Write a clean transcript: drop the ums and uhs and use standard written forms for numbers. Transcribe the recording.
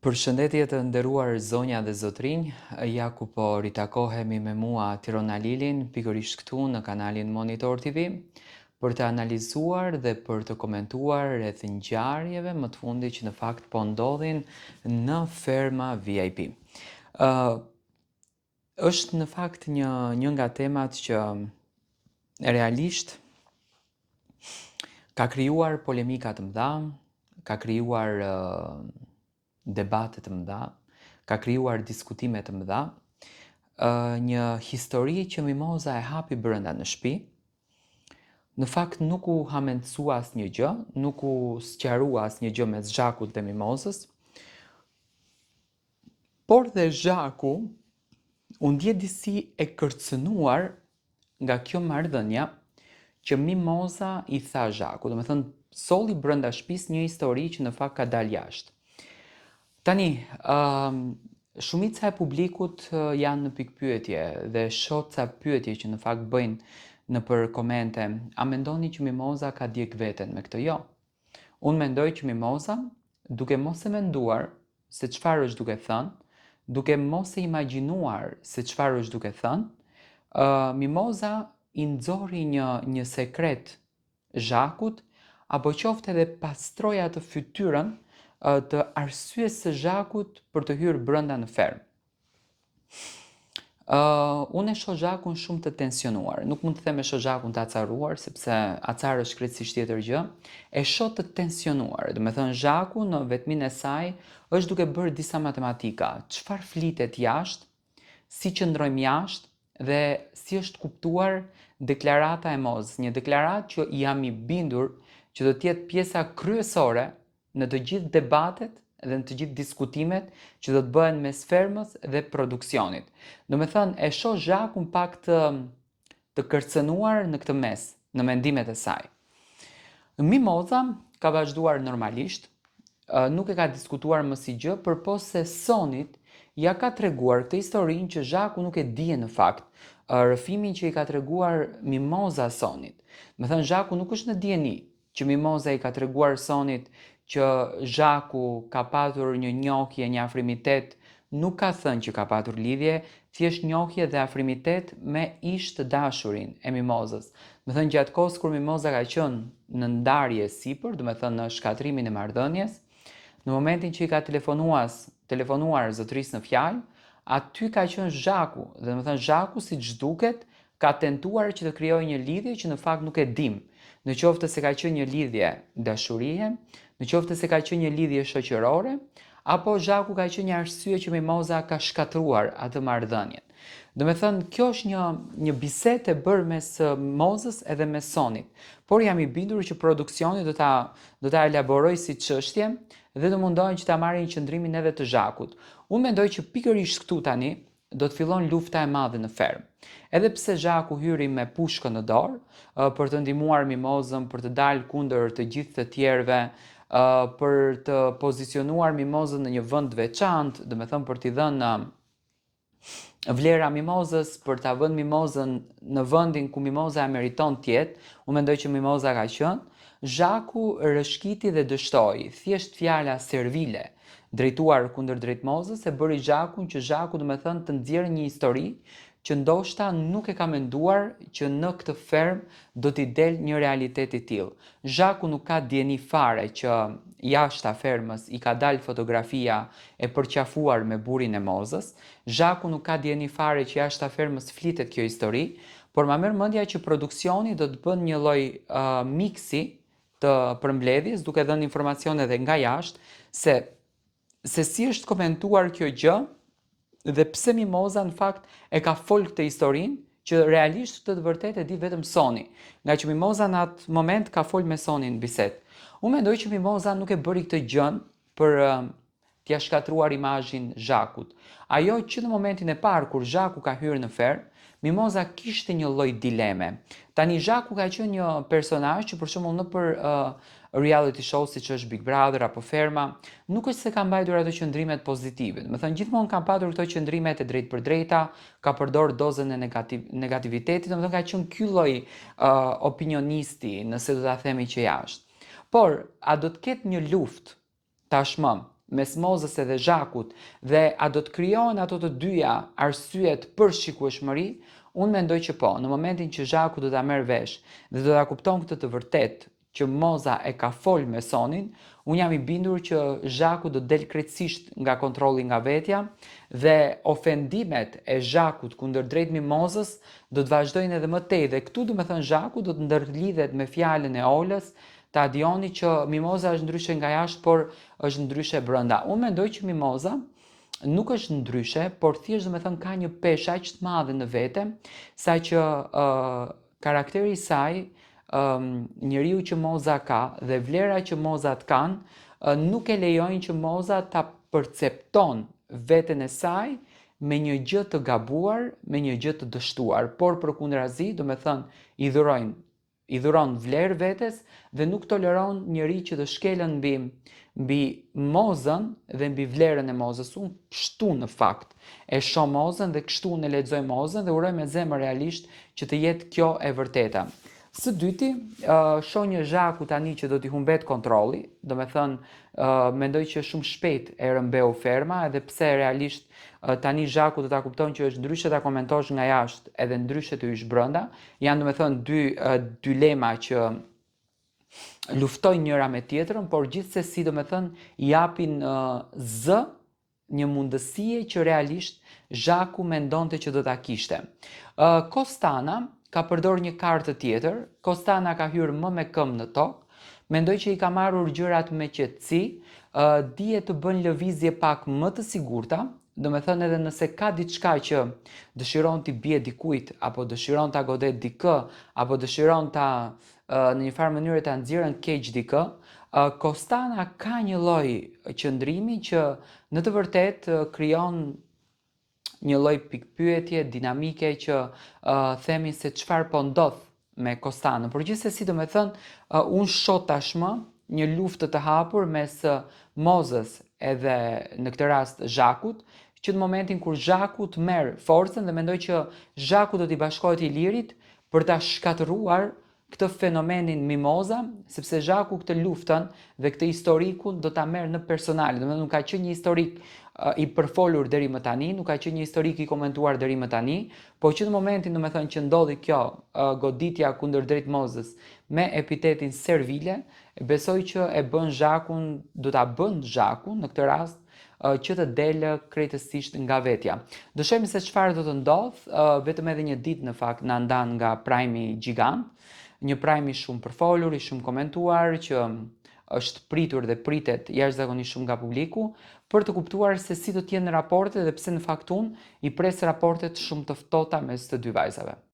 Përshëndetje të nderuar zonja dhe zotrinj, ja ku po ritakohemi me mua Tirona Lilin, pikërisht këtu në kanalin Monitor TV, për të analizuar dhe për të komentuar rreth ngjarjeve më të fundit që në fakt po ndodhin në ferma VIP. Është në fakt një nga temat që realisht ka krijuar polemika të mëdha, ka krijuar debate të mëdha, ka krijuar diskutime të mëdha, një histori që Mimoza e hapi brenda në shtëpi. Në fakt nuk u hamendsua asnjë gjë, nuk u sqarua asnjë gjë mes Zhakut dhe Mimozës, por dhe Zhaku u ndje disi e kërcënuar nga kjo marrëdhënia që Mimoza i tha Zhakut, do me thënë solli brenda shtëpisë një histori që në fakt ka dalë jashtë. Tani, shumica e publikut janë në pikpyetje dhe shoh ca pyetje që në fakt bëjnë në për komente. A mendoni që Mimoza ka djeg veten me këtë? Jo. Unë mendoj që Mimoza, duke mos e menduar se çfarë është duke thënë, duke mos e imagjinuar se çfarë është duke thënë, Mimoza i nxori një sekret Zhakut, apo qoftë edhe pastroi atë fytyrën të arsyes së Zhakut për të hyrë brenda në fermë. Unë e shoh Zhakun shumë të tensionuar, nuk mund të them e shoh Zhakun të acaruar, sepse acar është krejtësisht tjetër gjë, e shoh të tensionuar, do me thënë Zhaku në vetminë e saj është duke bërë disa matematika, çfarë flitet jashtë, si qëndrojmë jashtë dhe si është kuptuar deklarata e Mozës, një deklaratë që jam i bindur që do të jetë pjesa kryesore në të gjithë debatet dhe në të gjithë diskutimet që do të bëhen mes fermës dhe produksionit. Do me thënë, e shoh Zhakun pak të kërcënuar në këtë mes, në mendimet e saj. Mimoza ka vazhduar normalisht, nuk e ka diskutuar më si gjë, përpos se Sonit ja ka treguar këtë historinë që Zhaku nuk e dije në fakt, rrëfimin që i ka treguar Mimoza Sonit. Me thënë, Zhaku nuk është në dieni që Mimoza i ka treguar Sonit që Zhaku ka patur një njohje, një afrimitet, nuk ka thënë që ka patur lidhje, thjesht njohje dhe afrimitet me ish të dashurin e Mimozës. Me thënë gjatë kohës kur Mimoza ka qenë në ndarje sipër, do me thënë në shkatrimin e marrëdhënies, në momentin që i ka telefonuar zotërisë në fjalë, aty ka qenë Zhaku, dhe do me thënë Zhaku siç duket ka tentuar që të krijojë një lidhje që në fakt nuk e dim. Në qoftë se ka qenë një lidhje dashurie, në qoftë se ka qenë një lidhje shoqërore, apo Zhaku ka qenë një arsye që Mimoza ka shkatruar atë marrëdhënien. Do me thënë, kjo është një bisedë e bërë mes Mozës edhe mes Sonit, por jam i bindur që produksioni do ta elaboroj si çështje dhe do mundohen që ta marrin qëndrimin edhe të Zhakut. Unë mendoj që pikërisht këtu tani do të fillon lufta e madhe në fermë. Edhe pse Zhaku hyri me pushkën në dorë për të ndihmuar Mimozën, për të dalë kundër të gjithë të tjerëve, për të pozicionuar Mimozën në një vend veçantë, do me thënë për t'i dhënë vlera Mimozës, për ta vënë Mimozën në vendin ku Mimoza e meriton të jetë, unë mendoj që Mimoza ka qenë, Zhaku rëshkiti dhe dështoi, thjesht fjala servile drejtuar kundër drejt Mozës e bëri Zhakun që Zhaku do me thënë të nxjerrë një histori që ndoshta nuk e ka menduar që në këtë fermë do t'i del një realitet i tillë. Zhaku nuk ka dieni fare që jashta fermës i ka dalë fotografia e përqafuar me burrin e Mozës. Zhaku nuk ka dieni fare që jashta fermës flitet kjo histori, por ma merr mendja që produksioni do të bën një lloj miksi të përmbledhjes, duke dhënë informacione edhe nga jashtë se si është komentuar kjo gjë dhe pse Mimoza në fakt e ka folë këtë historinë që realisht të vërtetë e di vetëm Soni, nga që Mimoza në atë moment ka folë me Sonin në bisedë. Unë mendoj që Mimoza nuk e bëri këtë gjën për t'ia shkatruar imazhin Zhakut. Ajo që në momentin e parë kur Zhaku ka hyrë në fermë, Mimoza kishte një lloj dileme. Tani Zhaku ka qenë një personazh që për shembull nëpër reality show siç është Big Brother apo Ferma, nuk është se ka mbajtur ato qëndrimet pozitive. Do të thënë gjithmonë ka patur këto qëndrimet e drejtë për drejta, ka përdorur dozën e negativitetit, do të thënë ka qenë ky lloj opinionisti, nëse do ta themi që jashtë. Por, a do të ketë një luftë tashmë mes Mozës edhe Zhakut dhe a do të krijohen ato të dyja arsyet për shikueshmëri, unë mendoj që po, në momentin që Zhaku do ta merr vesh dhe do ta kupton këtë të vërtet që Moza e ka fol me Sonin, unë jam i bindur që Zhaku do del krejtësisht nga kontrolli nga vetja dhe ofendimet e Zhakut kundër drejt Mimozës do të vazhdojnë edhe më tej dhe këtu do të thënë Zhaku do të ndërlidhet me fjalën e Olës të Adioni që Mimoza është ndryshe nga jashtë, por është ndryshe brenda. Unë mendoj që Mimoza nuk është ndryshe, por thjesht do të thënë ka një peshë aq të madhe në vete, sa që karakteri i saj, njeriu që Moza ka dhe vlera që Mozat kanë, nuk e lejojnë që Moza ta percepton veten e saj me një gjë të gabuar, me një gjë të dështuar, por përkundrazi, do të thënë i dhuron vlerë vetes dhe nuk toleron njëri që të shkelën mbi Mozën dhe mbi vlerën e Mozës. Unë kështu në fakt e shoh Mozën dhe kështu unë e lexoj Mozën dhe uroj me zemër realisht që të jetë kjo e vërteta. Së dyti, shoh një Zhaku tani që do t'i humbet kontrolli, do me thënë mendoj që shumë shpejt e rëmbeu ferma, edhe pse realisht tani Zhaku do ta kupton që është ndryshe ta komentosh nga jashtë edhe ndryshe të hysh brenda. Janë do me thënë dy dilema që luftojnë njëra me tjetrën, por gjithsesi do me thënë japin një mundësie që realisht Zhaku mendonte që do ta kishte. Kostana ka përdor një kartë tjetër, Kostana ka hyrë më me këmbë në tokë, mendoj që i ka marrur gjërat me qetësi, dihet të bën lëvizje pak më të sigurta, do me thënë edhe nëse ka diçka që dëshiron t'i bie dikujt, apo dëshiron t'a godet dikë, apo dëshiron t'a në një farë mënyrë t'a nxjerrën keq dikë, Kostana ka një lloj qëndrimi që në të vërtetë krijon një lloj pikpyetje dinamike që themi se çfarë po ndodh me Kostanën. Por gjithsesi do me thënë unë shoh tashmë një luftë të hapur mes Mozës edhe në këtë rast Zhakut, që në momentin kur Zhaku të merr forcën dhe mendoj që Zhaku do t'i bashkohet Ilirit për ta shkatëruar këtë fenomenin Mimoza, sepse Zhaku këtë luftën dhe këtë historikun do ta merr në personale. Domethënë nuk ka qenë një historik i përfolur deri më tani, nuk ka qenë një historik i komentuar deri më tani, po që në momentin domethënë që ndodhi kjo goditja kundër drejt Mozës me epitetin servile, besoj që e bën Zhakun, do ta bën Zhakun në këtë rast që të delë krejtësisht nga vetja. Do shohim se çfarë do të ndodh, vetëm edhe një ditë në fakt na ndan nga Prime gjigant, një Prime i shumë përfolur, i shumë komentuar, që është pritur dhe pritet jashtëzakonisht shumë nga publiku, për të kuptuar se si do të jenë raportet dhe pse në fakt unë i pres raportet shumë të ftohta mes të dy vajzave.